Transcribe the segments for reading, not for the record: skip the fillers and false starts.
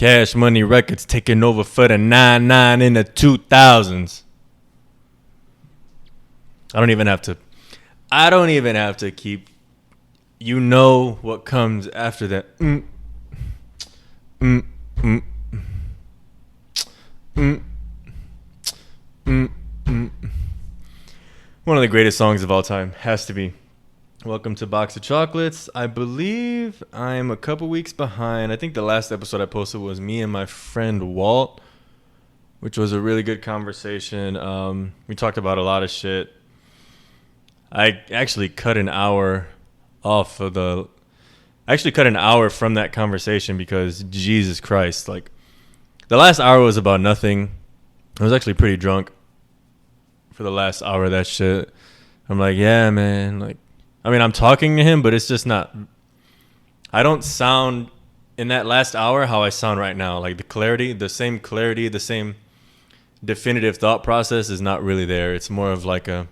Cash Money Records taking over for the 9-9 in the 2000s. I don't even have to keep. You know what comes after that. One of the greatest songs of all time has to be Welcome to Box of Chocolates. I believe I'm a couple weeks behind. I think the last episode I posted was me and my friend Walt, which was a really good conversation. We talked about a lot of shit. I actually cut an hour from that conversation because Jesus Christ, like the last hour was about nothing. I was actually pretty drunk for the last hour of that shit. I'm like, yeah, man. Like, I mean, I'm talking to him, but it's just not. I don't sound in that last hour how I sound right now. Like the same definitive thought process is not really there. It's more of like I'm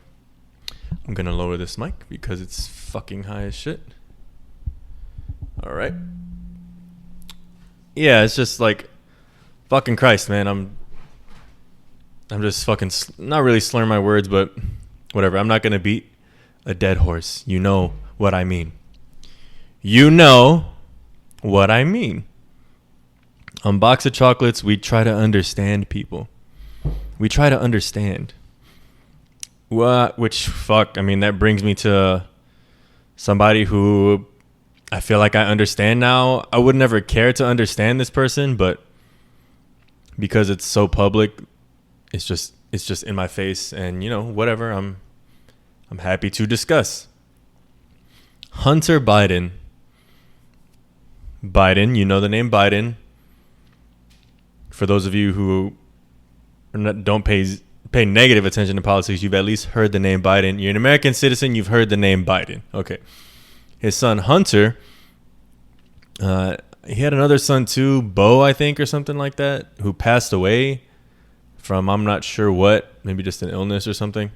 gonna lower this mic because it's fucking high as shit. All right. Yeah, it's just like, fucking Christ, man. I'm just fucking not really slurring my words, but whatever. I'm not gonna beat a dead horse. You know what I mean. On Box of Chocolates, we try to understand people. We try to understand. That brings me to somebody who I feel like I understand now. I would never care to understand this person, but because it's so public, it's just in my face, and whatever. I'm happy to discuss. Hunter Biden. You know the name Biden. For those of you who don't pay negative attention to politics, you've at least heard the name Biden. You're an American citizen, you've heard the name Biden. Okay. His son Hunter, he had another son too, Bo, I think, or something like that, who passed away from I'm not sure what, maybe just an illness or something.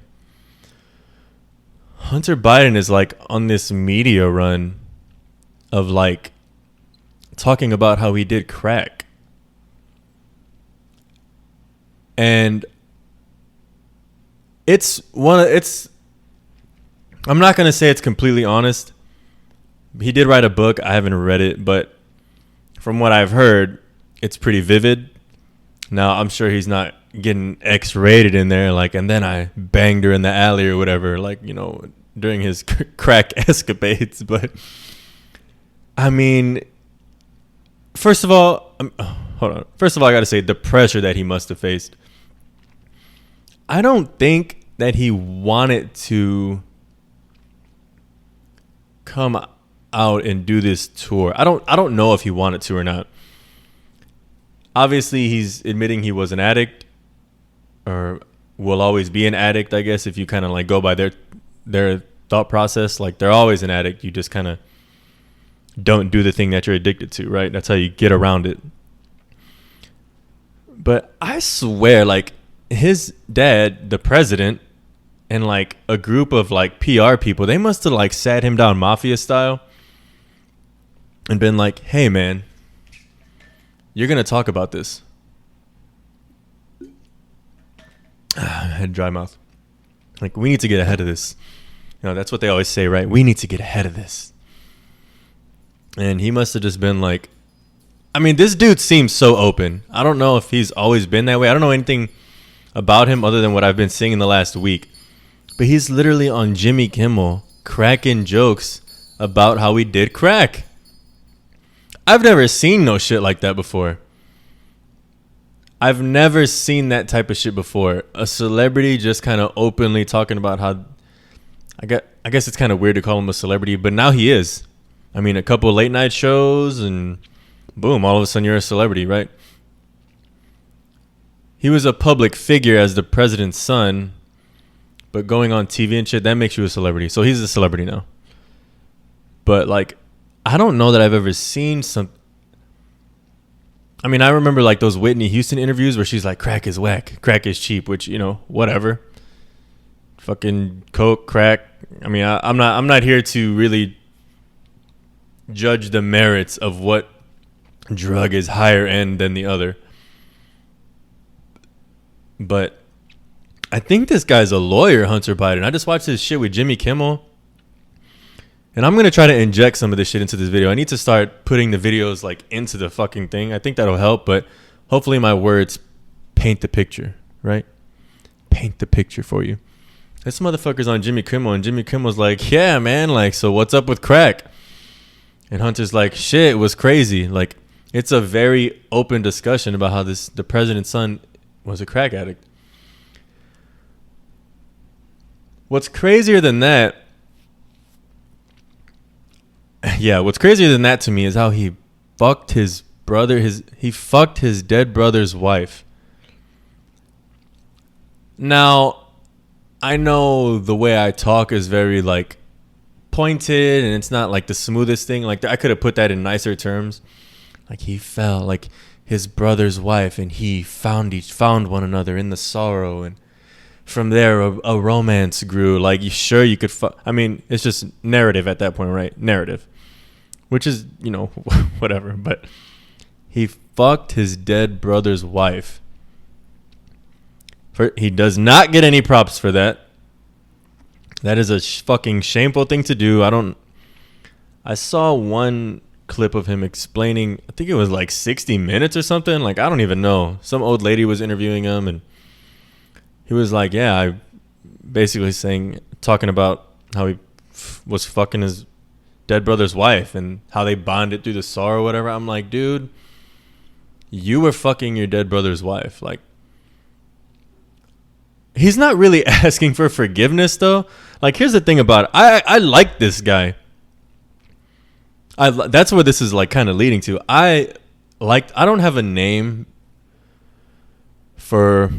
Hunter Biden is like on this media run of like talking about how he did crack. And I'm not going to say it's completely honest. He did write a book. I haven't read it, but from what I've heard, it's pretty vivid. Now, I'm sure he's not getting X-rated in there, like, and then I banged her in the alley or whatever, like, during his crack escapades. But, I mean, first of all, I got to say the pressure that he must have faced. I don't think that he wanted to come out and do this tour. I don't know if he wanted to or not. Obviously, he's admitting he was an addict, or will always be an addict, I guess, if you kind of like go by their thought process. Like, they're always an addict. You just kind of don't do the thing that you're addicted to, right? That's how you get around it. But I swear, like, his dad, the president, and like a group of like PR people, they must have like sat him down mafia style and been like, hey man, you're going to talk about this. I had dry mouth. Like, we need to get ahead of this. That's what they always say, right? We need to get ahead of this. And he must have just been like, I mean, this dude seems so open. I don't know if he's always been that way. I don't know anything about him other than what I've been seeing in the last week. But he's literally on Jimmy Kimmel cracking jokes about how he did crack. I've never seen no shit like that before. I've never seen that type of shit before. A celebrity just kind of openly talking about how... I guess it's kind of weird to call him a celebrity, but now he is. I mean, a couple of late night shows and boom, all of a sudden you're a celebrity, right? He was a public figure as the president's son, but going on TV and shit, that makes you a celebrity. So he's a celebrity now. But like, I don't know that I've ever seen some... I mean, I remember like those Whitney Houston interviews where she's like, crack is whack, crack is cheap, which, whatever. Fucking coke, crack. I mean, I'm not here to really judge the merits of what drug is higher end than the other. But I think this guy's a lawyer, Hunter Biden. I just watched his shit with Jimmy Kimmel. And I'm going to try to inject some of this shit into this video. I need to start putting the videos like into the fucking thing. I think that'll help, but hopefully my words paint the picture, right? Paint the picture for you. This motherfucker's on Jimmy Kimmel, and Jimmy Kimmel's like, yeah, man, like, so what's up with crack? And Hunter's like, shit, it was crazy. Like, it's a very open discussion about how the president's son was a crack addict. What's crazier than that, what's crazier than that to me is how he fucked his brother, he fucked his dead brother's wife. Now, I know the way I talk is very like pointed and it's not like the smoothest thing. Like I could have put that in nicer terms. Like he fell, like his brother's wife, and he found one another in the sorrow, and from there a romance grew. Like you could I mean, it's just narrative at that point, right? Narrative, which is, you know, whatever. But he fucked his dead brother's wife. He does not get any props for that. That is a fucking shameful thing to do. I saw one clip of him explaining, I think it was like 60 minutes or something. Like, I don't even know. Some old lady was interviewing him, and he was like, yeah, I basically talking about how he was fucking his dead brother's wife and how they bonded through the sorrow or whatever. I'm like, dude, you were fucking your dead brother's wife. Like, he's not really asking for forgiveness, though. Like, here's the thing about it. I like this guy. That's where this is like kind of leading to. I don't have a name for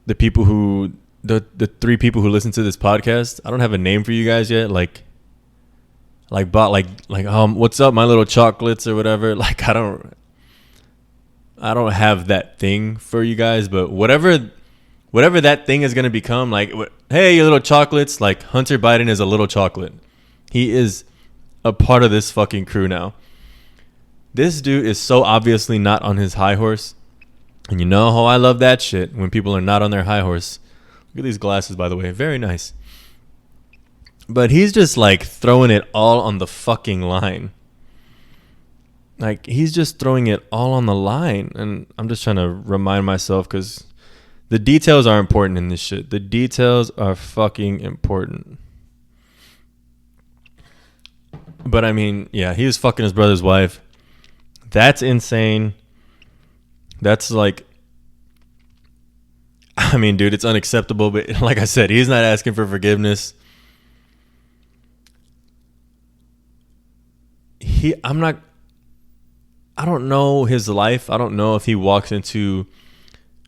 the people who the three people who listen to this podcast. I don't have a name for you guys yet. Like what's up, my little chocolates or whatever. Like I don't have that thing for you guys, but whatever that thing is going to become, like, hey, you little chocolates, like Hunter Biden is a little chocolate. He is a part of this fucking crew now. This dude is so obviously not on his high horse. And you know how I love that shit when people are not on their high horse. Look at these glasses, by the way. Very nice. But he's just like throwing it all on the fucking line. Like, he's just throwing it all on the line. And I'm just trying to remind myself, because the details are important in this shit. The details are fucking important. But I mean, yeah, he was fucking his brother's wife. That's insane. That's like, I mean, dude, it's unacceptable. But like I said, he's not asking for forgiveness. I don't know his life. I don't know if he walks into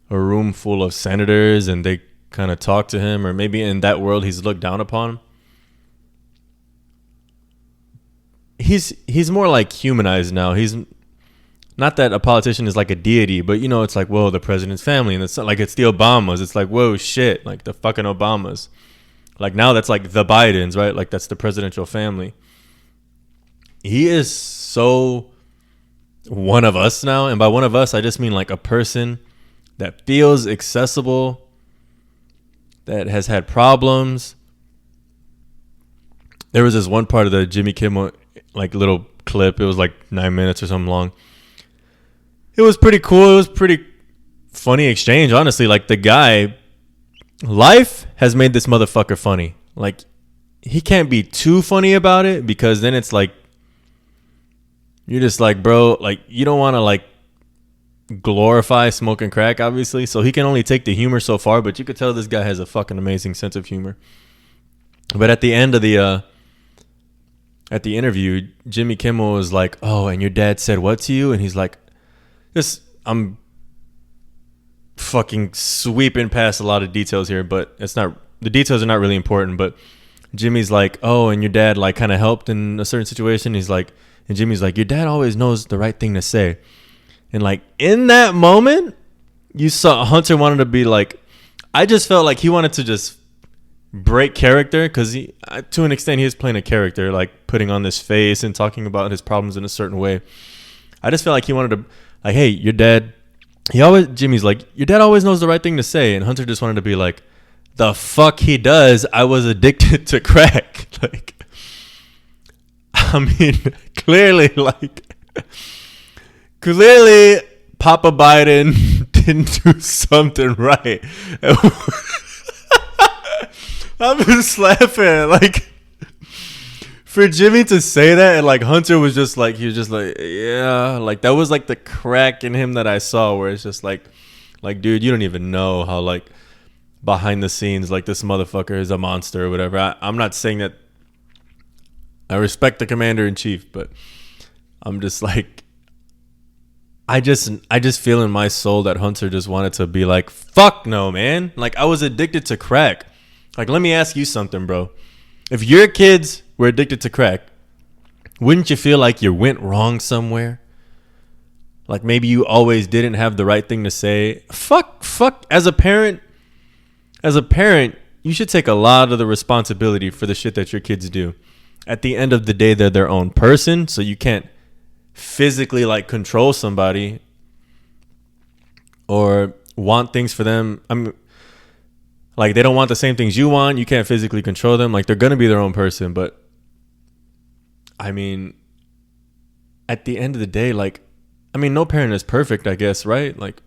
a room full of senators and they kind of talk to him, or maybe in that world he's looked down upon. He's more like humanized now. He's not that a politician is like a deity, but you know, it's like, whoa, the president's family, and it's not like it's the Obamas. It's like, whoa, shit, like the fucking Obamas. Like now that's like the Bidens, right? Like that's the presidential family. He is so one of us now, and by one of us I just mean like a person that feels accessible, that has had problems. There was this one part of the Jimmy Kimmel like little clip. It was like 9 minutes or something long. It was pretty cool. It was pretty funny exchange, honestly. Like the guy, life has made this motherfucker funny. Like he can't be too funny about it, because then it's like, you're just like, bro, like you don't want to like glorify smoking crack, obviously. So he can only take the humor so far, but you could tell this guy has a fucking amazing sense of humor. But at the end of the interview, Jimmy Kimmel was like, oh, and your dad said what to you? And he's like, I'm fucking sweeping past a lot of details here, but the details are not really important. But Jimmy's like, oh, and your dad like kind of helped in a certain situation. And Jimmy's like, your dad always knows the right thing to say. And like in that moment, you saw Hunter wanted to be like, I just felt like he wanted to just break character, because he, to an extent, he is playing a character, like putting on this face and talking about his problems in a certain way. I just feel like he wanted to, like, hey, your dad, Jimmy's like, your dad always knows the right thing to say. And Hunter just wanted to be like, the fuck he does. I was addicted to crack. Like, I mean, clearly, Papa Biden didn't do something right. I'm just laughing. Like, for Jimmy to say that, and like Hunter was just like, he was just like, yeah, like that was like the crack in him that I saw, where it's just like, dude, you don't even know how like behind the scenes, like this motherfucker is a monster or whatever. I'm not saying that. I respect the commander in chief, but I'm just like, I just feel in my soul that Hunter just wanted to be like, fuck no, man. Like, I was addicted to crack. Like, let me ask you something, bro. If your kids were addicted to crack, wouldn't you feel like you went wrong somewhere? Like, maybe you always didn't have the right thing to say. Fuck. As a parent, you should take a lot of the responsibility for the shit that your kids do. At the end of the day, they're their own person, so you can't physically like control somebody or want things for them. I mean, like, they don't want the same things you want. You can't physically control them. Like, they're going to be their own person. But I mean, at the end of the day, like, I mean, no parent is perfect, I guess, right? Like,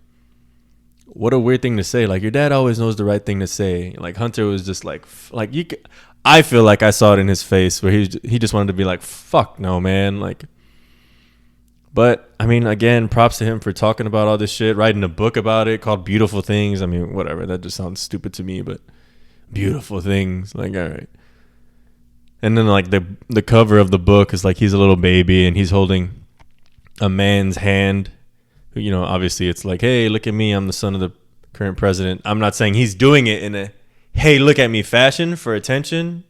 what a weird thing to say. Like, your dad always knows the right thing to say. Like, Hunter was just like you could, I feel like I saw it in his face where he just wanted to be like, fuck no, man. Like, but I mean, again, props to him for talking about all this shit, writing a book about it called Beautiful Things. I mean, whatever. That just sounds stupid to me, but Beautiful Things. Like, all right. And then like the cover of the book is like he's a little baby and he's holding a man's hand. You know, obviously it's like, hey, look at me. I'm the son of the current president. I'm not saying he's doing it in a, hey, look at me fashion for attention.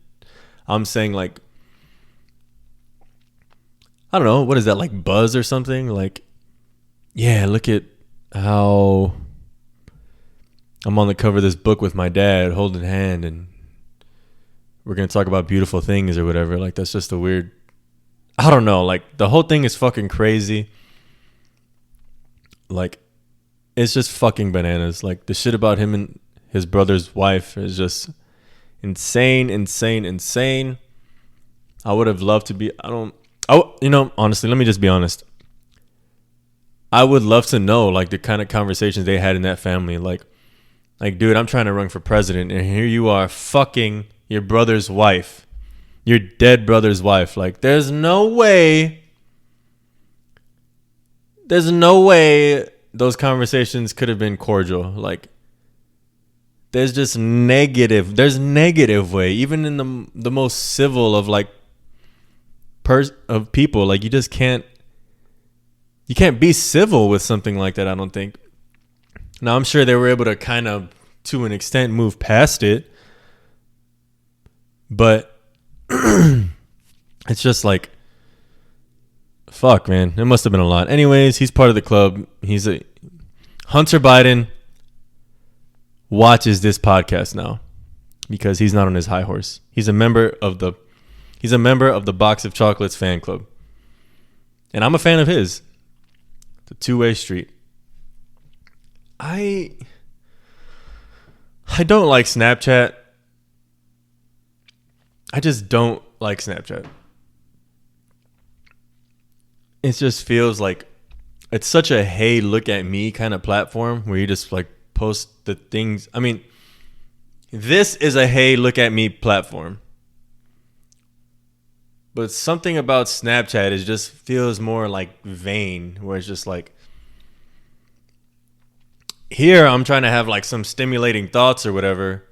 I'm saying like, I don't know, what is that, like buzz or something? Like, yeah, look at how I'm on the cover of this book with my dad holding hand and we're going to talk about beautiful things or whatever. Like, that's just a weird, I don't know. Like, the whole thing is fucking crazy. Like, it's just fucking bananas. Like, the shit about him and his brother's wife is just insane. I would have loved to be, honestly, let me just be honest. I would love to know, like, the kind of conversations they had in that family. Like, dude, I'm trying to run for president, and here you are fucking your brother's wife, your dead brother's wife. Like, there's no way those conversations could have been cordial. Like, there's just negative. There's negative way, even in the most civil of like of people. Like, you just can't. You can't be civil with something like that, I don't think. Now, I'm sure they were able to kind of, to an extent, move past it. But it's just like, fuck, man. It must have been a lot. Anyways, he's part of the club. Hunter Biden watches this podcast now because he's not on his high horse. He's a member of the Box of Chocolates fan club. And I'm a fan of his. The two-way street. I don't like Snapchat. I just don't like Snapchat. It just feels like it's such a hey, look at me kind of platform where you just like post the things. I mean, this is a hey, look at me platform. But something about Snapchat is just feels more like vain, where it's just like, here I'm trying to have like some stimulating thoughts or whatever.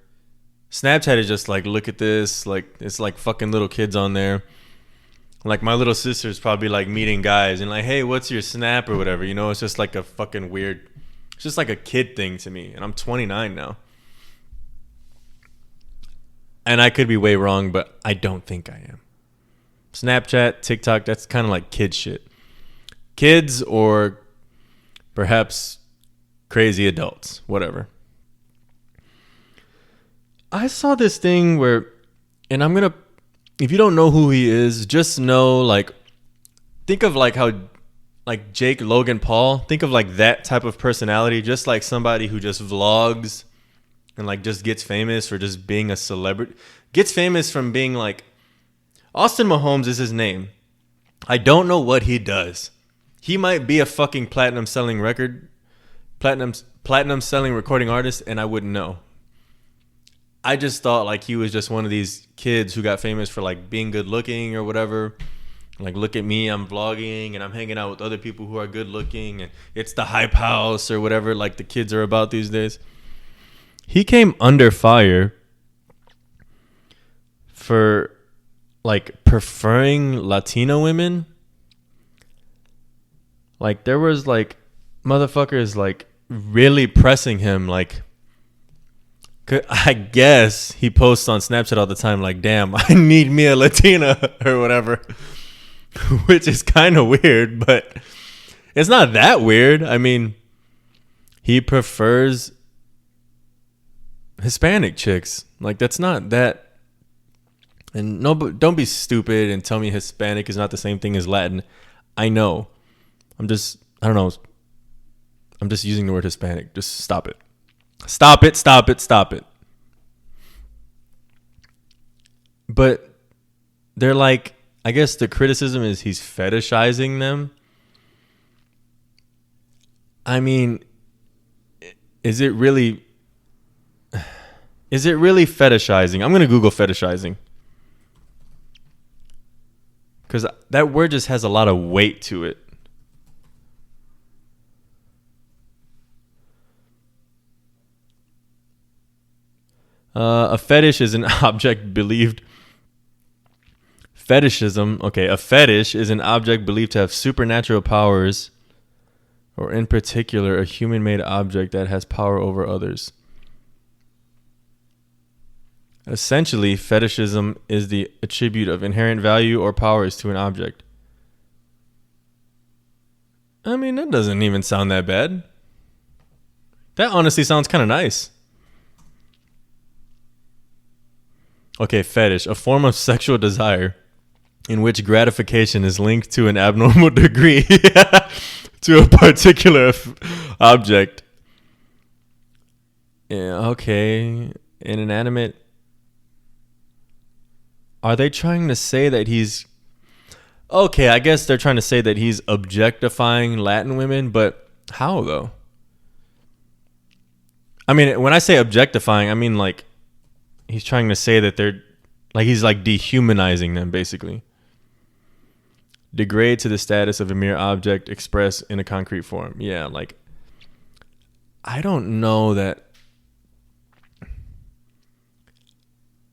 Snapchat is just like, look at this. Like, it's like fucking little kids on there. Like, my little sister's probably like meeting guys and like, hey, what's your Snap or whatever. You know, it's just like a fucking weird, it's just like a kid thing to me. And I'm 29 now. And I could be way wrong, but I don't think I am. Snapchat, TikTok, that's kind of like kid shit. Kids or perhaps crazy adults, whatever. I saw this thing where, and I'm gonna, if you don't know who he is, just know, like, think of like how, like Jake Logan Paul, think of like that type of personality, just like somebody who just vlogs and like just gets famous for just being a celebrity, gets famous from being like, Austin Mahomes is his name. I don't know what he does. He might be a fucking platinum selling recording artist, and I wouldn't know. I just thought like he was just one of these kids who got famous for like being good looking or whatever. Like, look at me, I'm vlogging and I'm hanging out with other people who are good looking, and it's the hype house or whatever like the kids are about these days. He came under fire for like preferring Latino women. Like, there was like motherfuckers like really pressing him. Like, I guess he posts on Snapchat all the time like, damn, I need me a Latina or whatever, which is kind of weird, but it's not that weird. I mean, he prefers Hispanic chicks. Like, that's not that. And no, but don't be stupid and tell me Hispanic is not the same thing as Latin. I know. I don't know. I'm just using the word Hispanic. Just stop it. Stop it. But they're like, I guess the criticism is he's fetishizing them. I mean, is it really fetishizing? I'm going to Google fetishizing, because that word just has a lot of weight to it. A fetish is an object believed. Fetishism. Okay, a fetish is an object believed to have supernatural powers, or in particular, a human-made object that has power over others. Essentially, fetishism is the attribute of inherent value or powers to an object. I mean, that doesn't even sound that bad. That honestly sounds kind of nice. Okay, fetish, a form of sexual desire in which gratification is linked to an abnormal degree to a particular object. Yeah, okay. An inanimate. Are they trying to say that he's... Okay, I guess they're trying to say that he's objectifying Latin women, but how though? I mean, when I say objectifying, I mean like he's trying to say that they're like, he's like dehumanizing them, basically. Degrade to the status of a mere object expressed in a concrete form. Yeah, like, I don't know that.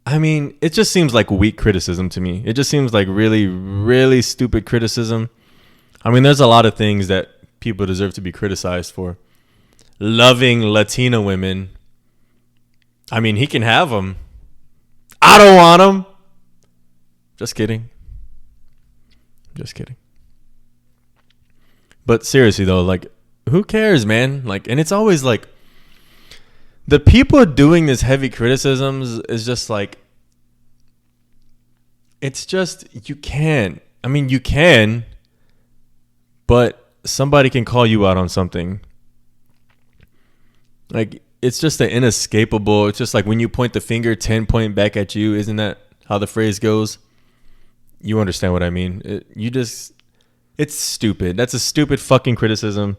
I mean, it just seems like weak criticism to me. It just seems like really, really stupid criticism. I mean, there's a lot of things that people deserve to be criticized for. Loving Latina women. I mean, he can have them. I don't want them. Just kidding. But seriously though, like, who cares, man? Like, and it's always like the people doing this heavy criticisms is just like, it's just, you can. I mean, you can, but somebody can call you out on something. Like, it's just an inescapable. It's just like when you point the finger, 10 point back at you. Isn't that how the phrase goes? You understand what I mean? It's stupid. That's a stupid fucking criticism.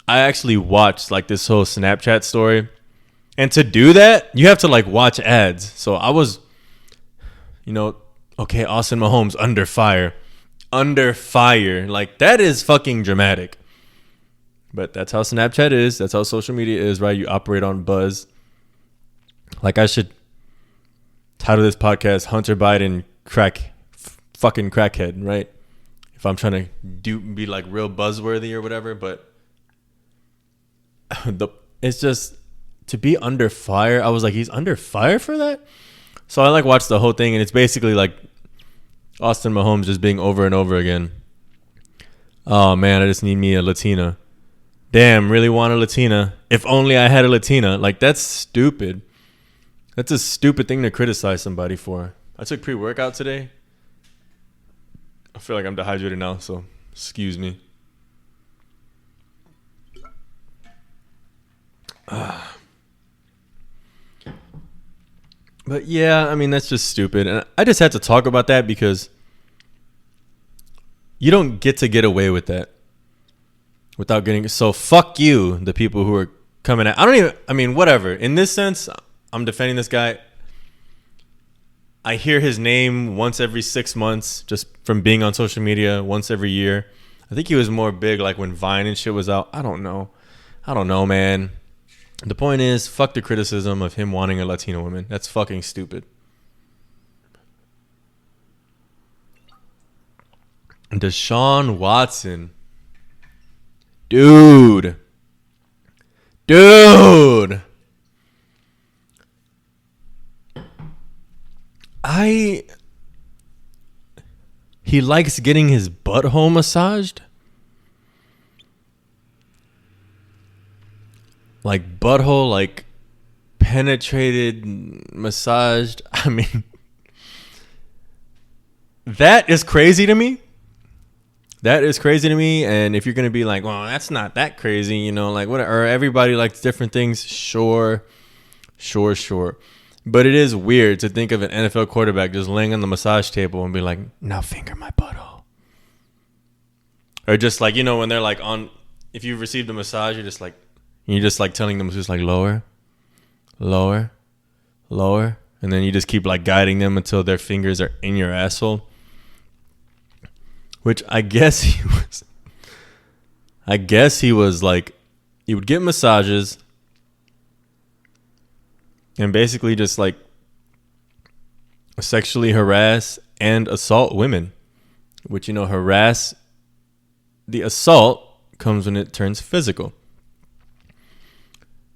I actually watched like this whole Snapchat story. And to do that, you have to like watch ads. So I was, okay, Austin Mahomes under fire. Under fire. Like, that is fucking dramatic. But that's how Snapchat is. That's how social media is, right? You operate on buzz. Like, I should title this podcast Hunter Biden fucking crackhead, right? If I'm trying to be like real buzzworthy or whatever. But it's just to be under fire. I was like, he's under fire for that? So I like watched the whole thing, and it's basically like Austin Mahomes just being over and over again. Oh man, I just need me a Latina. Damn, really want a Latina. If only I had a Latina. Like, that's stupid. That's a stupid thing to criticize somebody for. I took pre-workout today. I feel like I'm dehydrated now, so excuse me. But yeah, I mean, that's just stupid. And I just had to talk about that because you don't get to get away with that without getting... So fuck you, the people who are coming at... I mean, whatever. In this sense, I'm defending this guy. I hear his name once every 6 months just from being on social media, once every year. I think he was more big like when Vine and shit was out. I don't know, man. The point is, fuck the criticism of him wanting a Latina woman. That's fucking stupid. Deshaun Watson. Dude. He likes getting his butthole massaged. Like butthole, like penetrated, massaged. I mean, that is crazy to me. And if you're going to be like, well, that's not that crazy, you know, like whatever, everybody likes different things. Sure. But it is weird to think of an NFL quarterback just laying on the massage table and be like, now finger my butthole. Or just like, you know, when they're like on, if you've received a massage, you're just like telling them just like lower. And then you just keep like guiding them until their fingers are in your asshole. Which I guess he was like, he would get massages and basically just like sexually harass and assault women. Which, you know, the assault comes when it turns physical.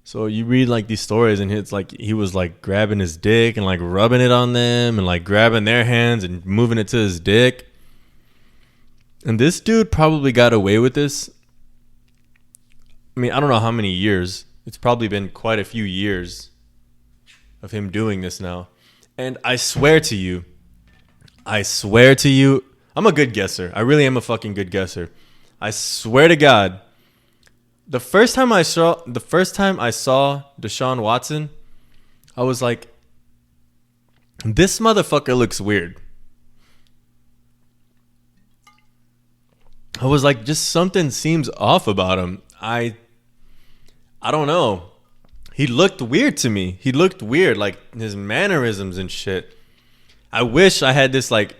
So you read like these stories and it's like he was like grabbing his dick and like rubbing it on them and like grabbing their hands and moving it to his dick. And this dude probably got away with this. I mean, I don't know how many years. It's probably been quite a few years of him doing this now. And I swear to you, I'm a good guesser. I really am a fucking good guesser. I swear to God, the first time I saw Deshaun Watson, I was like, this motherfucker looks weird. I was like, just something seems off about him. I don't know. He looked weird to me. He looked weird, like his mannerisms and shit. I wish I had this like,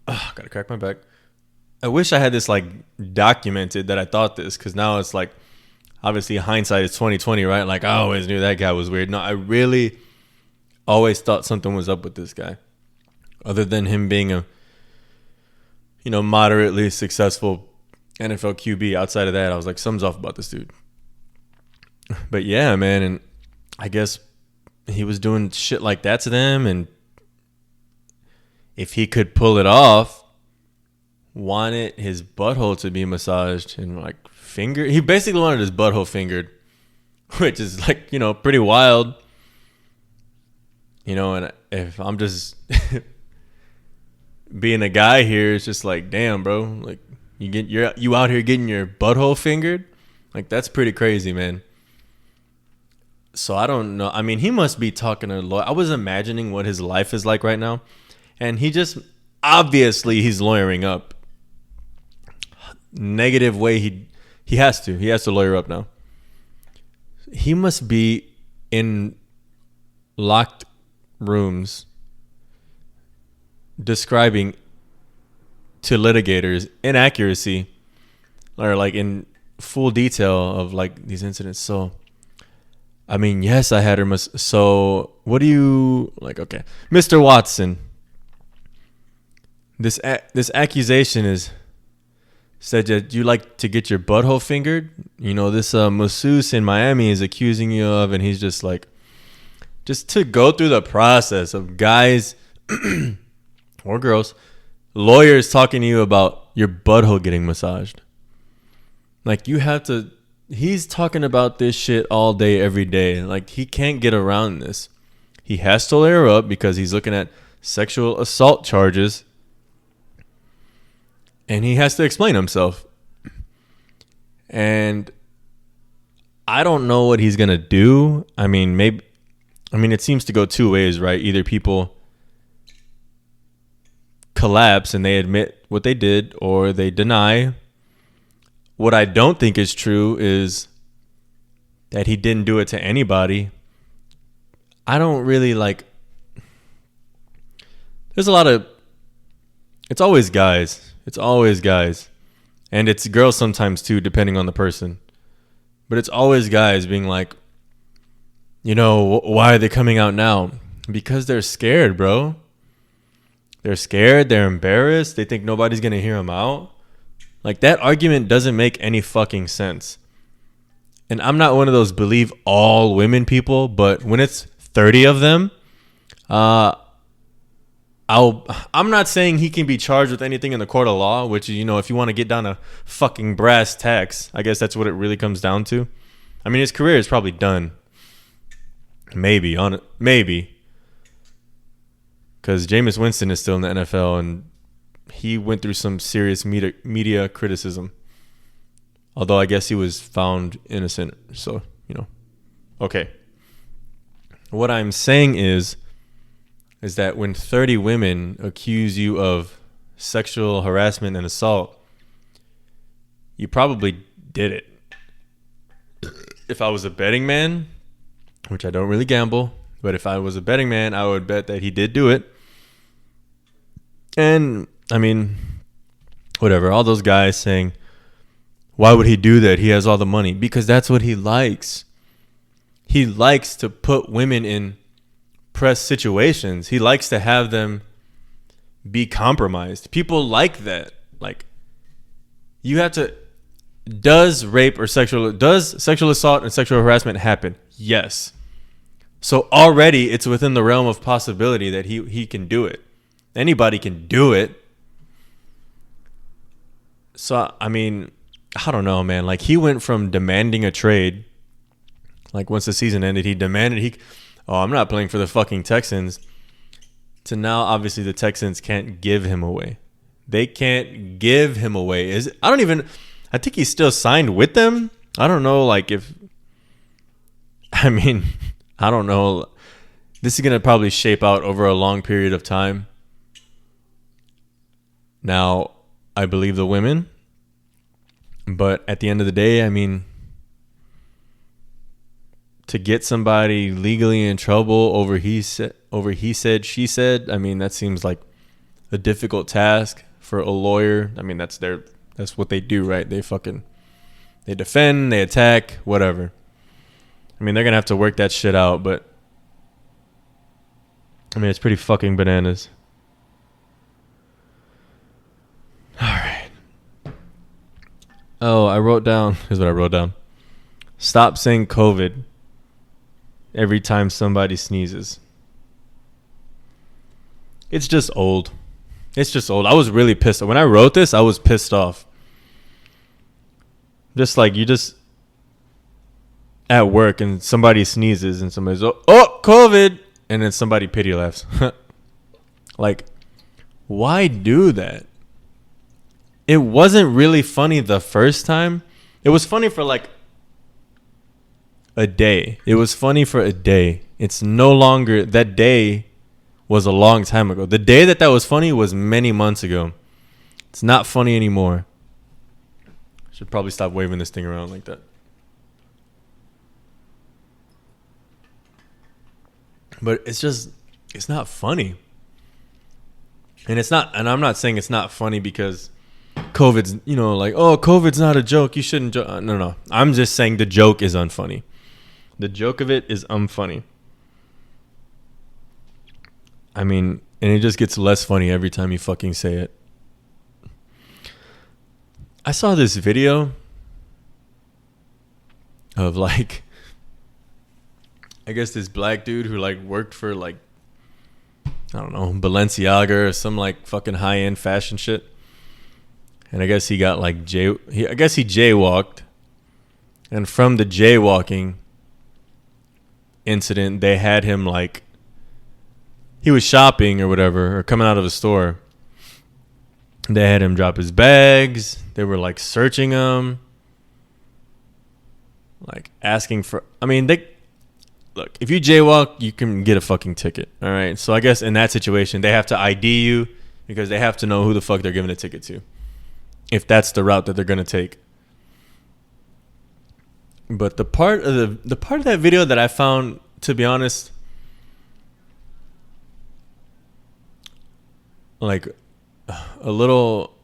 gotta crack my back. I wish I had this like documented that I thought this, because now it's like, obviously hindsight is 2020, right? Like I always knew that guy was weird. No, I really always thought something was up with this guy, other than him being a, you know, moderately successful NFL QB. Outside of that, I was like, something's off about this dude. But yeah, man, and I guess he was doing shit like that to them, and if he could pull it off, wanted his butthole to be massaged and like fingered. He basically wanted his butthole fingered, which is like, you know, pretty wild. You know, and if I'm just being a guy here, it's just like, damn, bro, like you out here getting your butthole fingered, like that's pretty crazy, man. So I don't know. I mean, he must be talking to a lawyer. I was imagining what his life is like right now, and he just obviously he's lawyering up. Negative way he has to lawyer up now. He must be in locked rooms describing to litigators inaccuracy or like in full detail of like these incidents. So I mean, yes, I had her so what do you like? Okay, Mr. Watson, this accusation is said that you like to get your butthole fingered. You know, this masseuse in Miami is accusing you of, and he's just like, just to go through the process of guys or girls, lawyers talking to you about your butthole getting massaged. Like you have to, he's talking about this shit all day, every day. Like he can't get around this. He has to lawyer up because he's looking at sexual assault charges. And he has to explain himself. And I don't know what he's going to do. I mean, it seems to go two ways, right? Either people collapse and they admit what they did, or they deny. What I don't think is true is that he didn't do it to anybody. I don't really there's a lot of, it's always guys. It's always guys. And it's girls sometimes too, depending on the person. But it's always guys being like, why are they coming out now? Because they're scared, bro. They're scared. They're embarrassed. They think nobody's going to hear them out. Like, that argument doesn't make any fucking sense. And I'm not one of those believe all women people, but when it's 30 of them, I'm not saying he can be charged with anything in the court of law, which is, if you want to get down to fucking brass tacks, I guess that's what it really comes down to. I mean, his career is probably done. Maybe. Because Jameis Winston is still in the NFL, and he went through some serious media criticism. Although I guess he was found innocent. So, Okay. What I'm saying is that when 30 women accuse you of sexual harassment and assault, you probably did it. If I was a betting man, which I don't really gamble, but if I was a betting man, I would bet that he did do it. And, I mean, whatever. All those guys saying, why would he do that? He has all the money. Because that's what he likes. He likes to put women in press situations. He likes to have them be compromised. People like that. Like, you have to... Does sexual assault and sexual harassment happen? Yes. So already it's within the realm of possibility that he can do it. Anybody can do it. So, I mean, I don't know, man. Like, he went from demanding a trade. Like, once the season ended, he demanded I'm not playing for the fucking Texans. To now, obviously, the Texans can't give him away. They can't give him away. I think he's still signed with them. I don't know, I don't know. This is going to probably shape out over a long period of time. Now, I believe the women. But at the end of the day, to get somebody legally in trouble over he said, she said, that seems like a difficult task for a lawyer. That's what they do, right? They defend, they attack, whatever. They're going to have to work that shit out, but it's pretty fucking bananas. All right. Oh, here's what I wrote down. Stop saying COVID every time somebody sneezes. It's just old. I was really pissed. When I wrote this, I was pissed off. Just like you just at work and somebody sneezes and somebody's, oh, COVID. And then somebody pity laughs. Like, why do that? It wasn't really funny the first time. It was funny for a day. It was funny for a day. It's no longer, that day was a long time ago. The day that was funny was many months ago. It's not funny anymore. Should probably stop waving this thing around like that. But it's not funny. And I'm not saying it's not funny because COVID's, COVID's not a joke. You shouldn't joke. No. I'm just saying the joke is unfunny. The joke of it is unfunny. And it just gets less funny every time you fucking say it. I saw this video of I guess this black dude who worked for I don't know, Balenciaga or some fucking high-end fashion shit. And I guess he got I guess he jaywalked. And from the jaywalking incident, they had him he was shopping or whatever, or coming out of a store. They had him drop his bags. They were like searching him, like asking for. I mean, look. If you jaywalk, you can get a fucking ticket. All right. So I guess in that situation, they have to ID you because they have to know who the fuck they're giving a ticket to, if that's the route that they're gonna take. But the part of that video that I found, to be honest, like a little,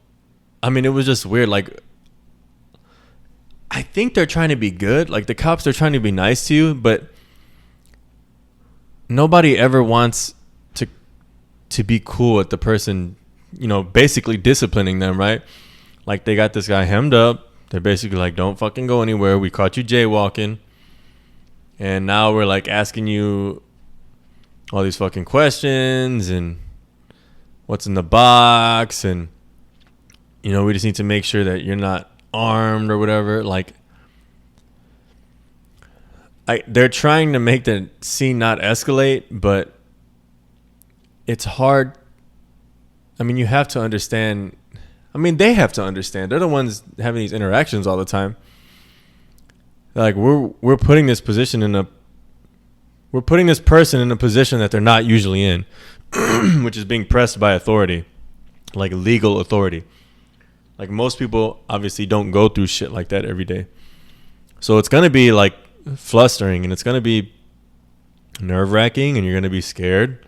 I mean, it was just weird. Like, I think they're trying to be good. Like, the cops, they're trying to be nice to you, but nobody ever wants to be cool with the person, you know, basically disciplining them, right? Like, they got this guy hemmed up. They're basically like, don't fucking go anywhere. We caught you jaywalking. And now we're like asking you all these fucking questions and what's in the box. And, you know, we just need to make sure that you're not armed or whatever. Like, they're trying to make the scene not escalate, but it's hard. I mean, you have to understand. I mean, they have to understand. They're the ones having these interactions all the time. Like, we're putting this person in a position that they're not usually in, which is being pressed by authority, like legal authority. Like, most people obviously don't go through shit like that every day. So it's going to be like flustering, and it's going to be nerve-wracking, and you're going to be scared.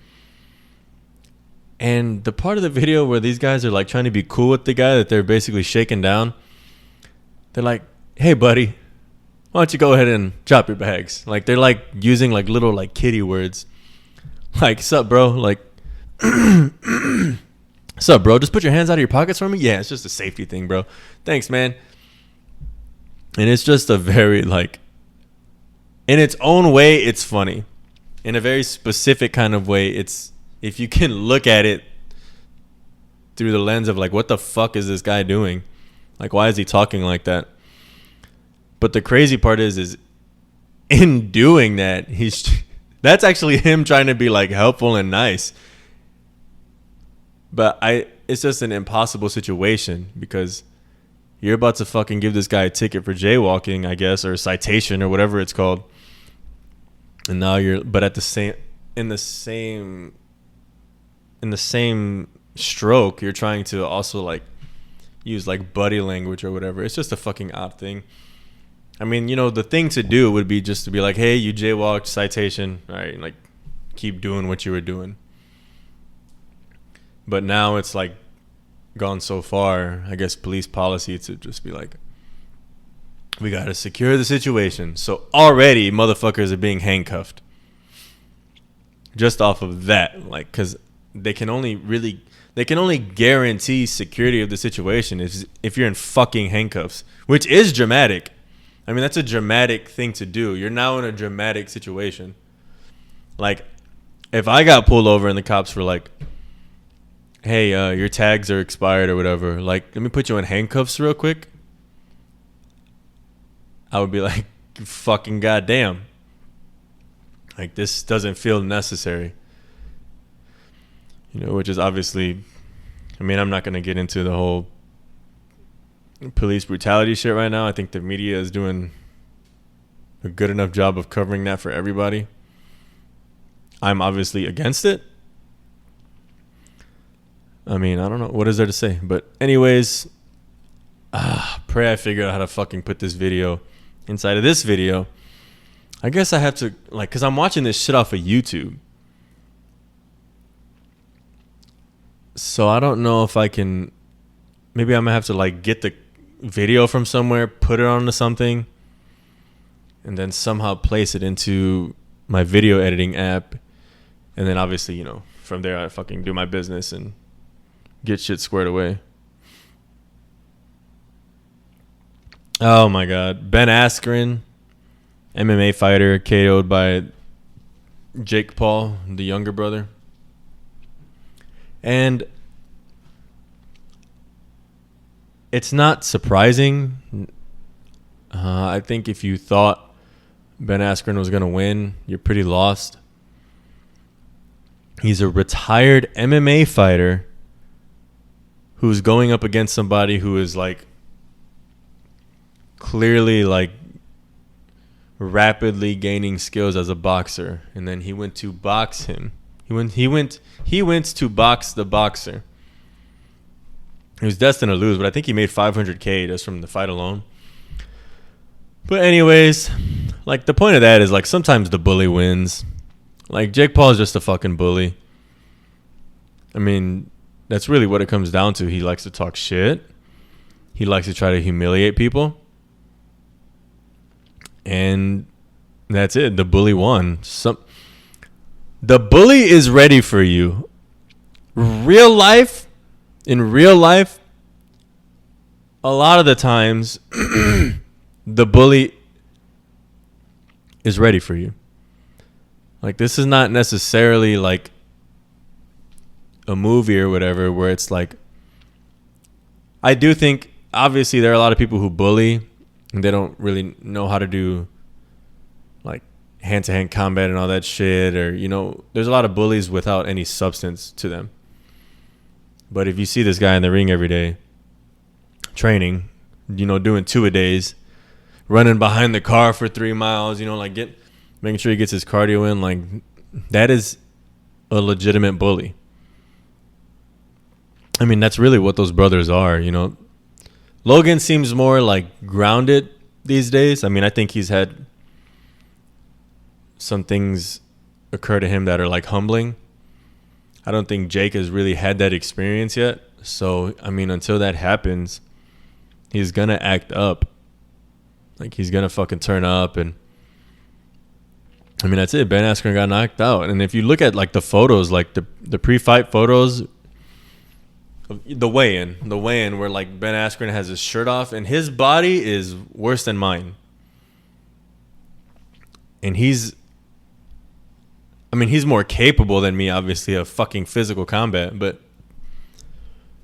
And the part of the video where these guys are like trying to be cool with the guy that they're basically shaking down, they're like, hey buddy, why don't you go ahead and drop your bags? Like, they're like using like little like kiddie words, like, sup bro, like sup bro, just put your hands out of your pockets for me. Yeah, it's just a safety thing, bro. Thanks, man. And it's just a very, like, in its own way, it's funny. In a very specific kind of way, it's, if you can look at it through the lens of like, what the fuck is this guy doing? Like, why is he talking like that? But the crazy part is in doing that, that's actually him trying to be like helpful and nice. But it's just an impossible situation because you're about to fucking give this guy a ticket for jaywalking, I guess, or a citation or whatever it's called. And now but at the same, in the same stroke, you're trying to also like use like buddy language or whatever. It's just a fucking odd thing. I mean, you know, the thing to do would be just to be like, hey, you jaywalked, citation. All right, like, keep doing what you were doing. But now it's like gone so far, I guess, police policy to just be like, we got to secure the situation. So already motherfuckers are being handcuffed just off of that. Like, because they can only guarantee security of the situation if you're in fucking handcuffs, which is dramatic. I mean, that's a dramatic thing to do. You're now in a dramatic situation. Like, if I got pulled over and the cops were like, hey, your tags are expired or whatever, like, let me put you in handcuffs real quick, I would be like, fucking goddamn. Like, this doesn't feel necessary. You know, which is obviously, I mean, I'm not going to get into the whole police brutality shit right now. I think the media is doing a good enough job of covering that for everybody. I'm obviously against it. I mean, I don't know. What is there to say? But anyways, pray I figure out how to fucking put this video inside of this video. I guess I have to, like, because I'm watching this shit off of YouTube. So I don't know if I can, maybe I'm going to have to, like, get the video from somewhere, put it onto something, and then somehow place it into my video editing app. And then obviously, you know, from there I fucking do my business and get shit squared away. Oh my God. Ben Askren, MMA fighter, KO'd by Jake Paul, the younger brother. And it's not surprising. I think if you thought Ben Askren was going to win, you're pretty lost. He's a retired MMA fighter who's going up against somebody who is like clearly like rapidly gaining skills as a boxer, and then he went to box him. He went to box the boxer. He was destined to lose, but I think he made $500K just from the fight alone. But anyways, like the point of that is like sometimes the bully wins. Like Jake Paul is just a fucking bully. I mean, that's really what it comes down to. He likes to talk shit. He likes to try to humiliate people. And that's it. The bully won. The bully is ready for you. In real life, a lot of the times, the bully is ready for you. Like, this is not necessarily like a movie or whatever where it's like, I do think, obviously, there are a lot of people who bully and they don't really know how to do like hand-to-hand combat and all that shit, or, you know, there's a lot of bullies without any substance to them. But if you see this guy in the ring every day, training, you know, doing 2-a-days, running behind the car for 3 miles, you know, like making sure he gets his cardio in, like that is a legitimate bully. I mean, that's really what those brothers are, you know. Logan seems more like grounded these days. I mean, I think he's had some things occur to him that are like humbling. I don't think Jake has really had that experience yet. So, I mean, until that happens, he's going to act up. Like, he's going to fucking turn up. And, I mean, that's it. Ben Askren got knocked out. And if you look at, like, the photos, like, the pre-fight photos, the weigh-in where, like, Ben Askren has his shirt off, and his body is worse than mine. And he's more capable than me, obviously, of fucking physical combat, but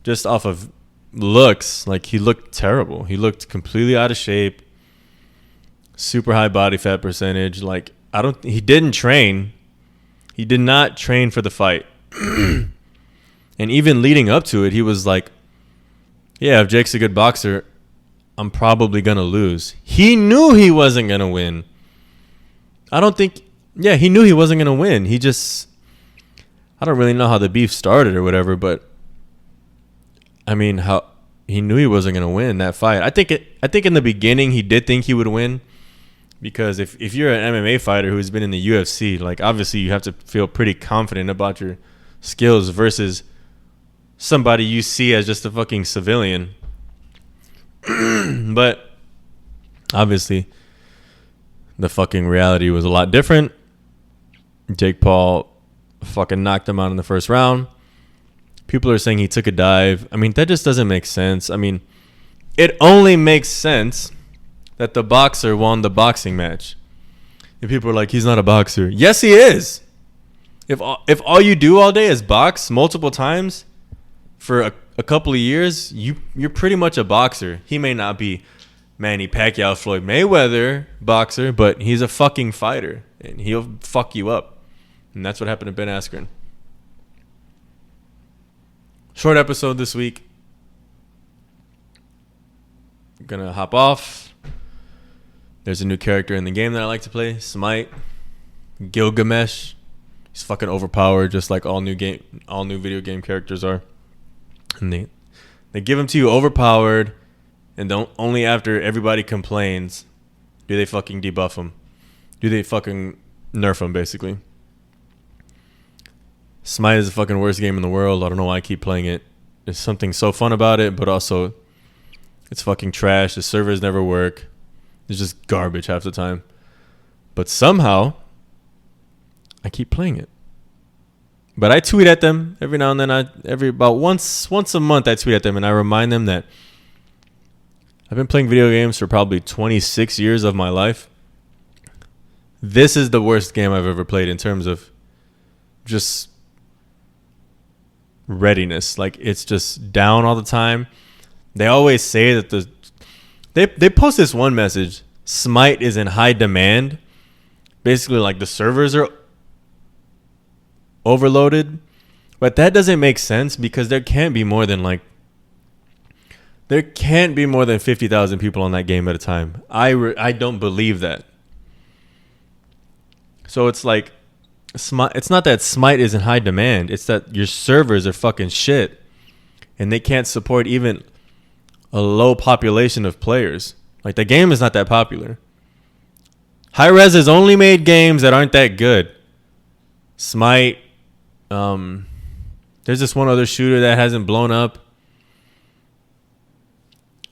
just off of looks, like, he looked terrible. He looked completely out of shape, super high body fat percentage. Like, he didn't train. He did not train for the fight. And even leading up to it, he was like, yeah, if Jake's a good boxer, I'm probably going to lose. He knew he wasn't going to win. He knew he wasn't going to win. I don't really know how the beef started or whatever, but I mean, how he knew he wasn't going to win that fight. I think in the beginning he did think he would win, because if you're an MMA fighter who's been in the UFC, like, obviously you have to feel pretty confident about your skills versus somebody you see as just a fucking civilian. But obviously the fucking reality was a lot different. Jake Paul fucking knocked him out in the first round. People are saying he took a dive. I mean, that just doesn't make sense. I mean, it only makes sense that the boxer won the boxing match. And people are like, he's not a boxer. Yes, he is. If all you do all day is box multiple times for a couple of years, you're pretty much a boxer. He may not be Manny Pacquiao, Floyd Mayweather boxer, but he's a fucking fighter, and he'll fuck you up. And that's what happened to Ben Askren. Short episode this week. I'm gonna hop off. There's a new character in the game that I like to play, Smite. Gilgamesh. He's fucking overpowered, just like all new video game characters are. And they give him to you overpowered, and only after everybody complains do they fucking debuff him. Do they fucking nerf him, basically. Smite is the fucking worst game in the world. I don't know why I keep playing it. There's something so fun about it, but also it's fucking trash. The servers never work. It's just garbage half the time. But somehow I keep playing it. But I tweet at them every now and then. About once a month I tweet at them, and I remind them that I've been playing video games for probably 26 years of my life. This is the worst game I've ever played in terms of just readiness. Like, it's just down all the time. They always say that they post this one message, Smite is in high demand. Basically, like, the servers are overloaded. But that doesn't make sense because there can't be more than 50,000 people on that game at a time. I don't believe that. So it's like, it's not that Smite is in high demand. It's that your servers are fucking shit. And they can't support even a low population of players. Like, the game is not that popular. Hi-Rez has only made games that aren't that good. Smite. There's this one other shooter that hasn't blown up.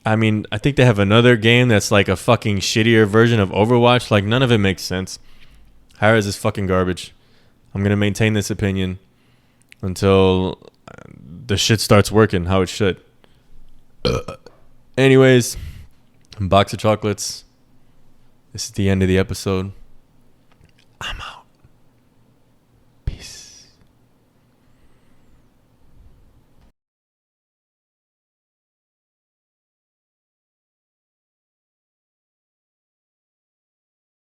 I mean, I think they have another game that's like a fucking shittier version of Overwatch. Like, none of it makes sense. Hi-Rez is fucking garbage. I'm going to maintain this opinion until the shit starts working how it should. Anyways, box of chocolates. This is the end of the episode. I'm out.